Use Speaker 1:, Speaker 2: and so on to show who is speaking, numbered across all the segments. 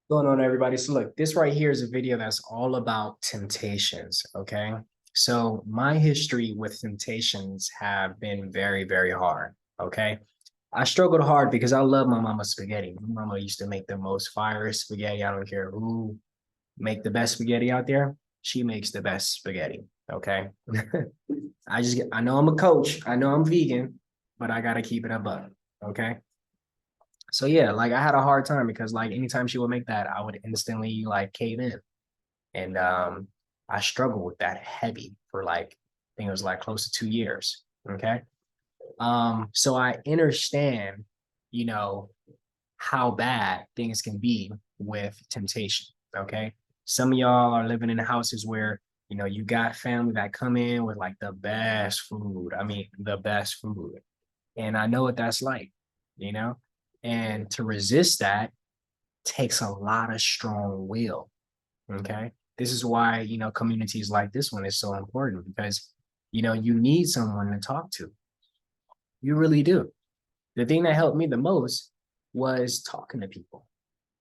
Speaker 1: Going on, everybody? So look, this right here is a video that's all about temptations, okay? So my history with temptations have been very, very hard, okay? I struggled hard because I love my mama's spaghetti. My mama used to make the most fire spaghetti. I don't care who make the best spaghetti out there. She makes the best spaghetti, okay? I know I'm a coach. I know I'm vegan, but I gotta keep it above, okay? So yeah, like I had a hard time because like anytime she would make that, I would instantly like cave in. And I struggled with that heavy for like, I think it was like close to 2 years. Okay. So I understand, you know, how bad things can be with temptation. Okay. Some of y'all are living in houses where, you got family that come in with like the best food. I mean, the best food. And I know what that's like, you know? And to resist that takes a lot of strong will. Okay. This is why, communities like this one is so important because, you need someone to talk to. You really do. The thing that helped me the most was talking to people,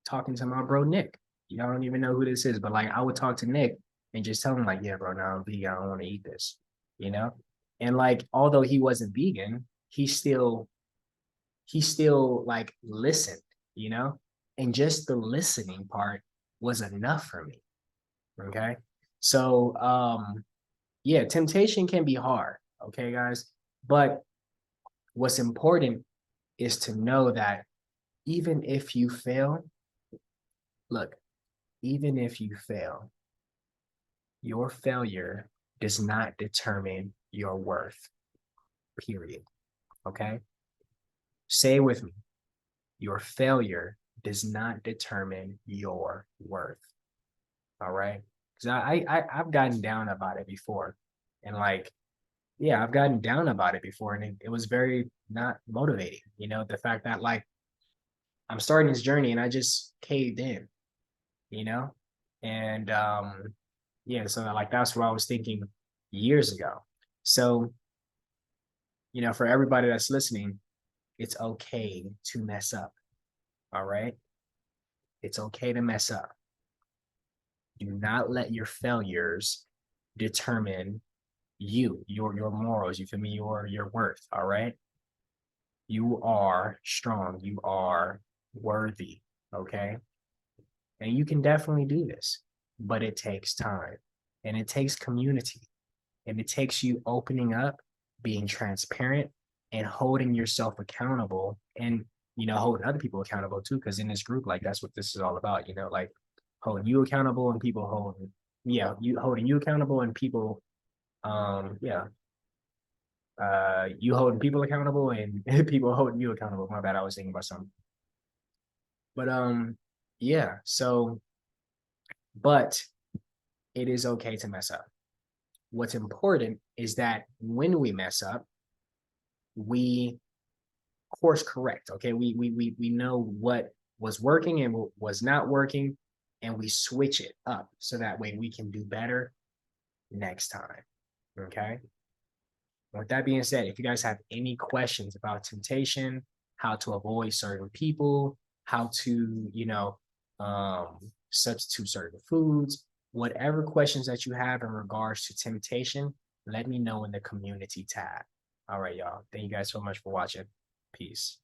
Speaker 1: talking to my bro Nick. Y'all don't even know who this is, but like I would talk to Nick and just tell him, like, yeah, bro, now I'm vegan. I don't want to eat this, you know? And like, although he wasn't vegan, he still like listened, you know? And just the listening part was enough for me. Okay. So yeah, temptation can be hard, okay, guys. But what's important is to know that even if you fail, look, even if you fail, your failure does not determine your worth, period. Okay. Say with me, your failure does not determine your worth. All right. Because I've gotten down about it before. And like, yeah, I've gotten down about it before. And it was very not motivating, the fact that like I'm starting this journey and I just caved in, you know? And yeah, so like that's what I was thinking years ago. So, for everybody that's listening, it's okay to mess up. All right. It's okay to mess up. Do not let your failures determine your morals, you feel me, your worth. All right. You are strong, you are worthy. Okay. And you can definitely do this, but it takes time and it takes community and it takes you opening up, being transparent and holding yourself accountable and holding other people accountable too, because in this group, like that's what this is all about, like holding you accountable and people holding, yeah, you holding you accountable and people, yeah, you holding people accountable and people holding you accountable. My bad, I was thinking about something. But yeah, so but it is okay to mess up. What's important is that when we mess up, we course correct. Okay. We know what was working and what was not working, and we switch it up so that way we can do better next time. Okay. With that being said, if you guys have any questions about temptation, how to avoid certain people, how to, substitute certain foods, whatever questions that you have in regards to temptation, let me know in the community tab. All right, y'all. Thank you guys so much for watching. Peace.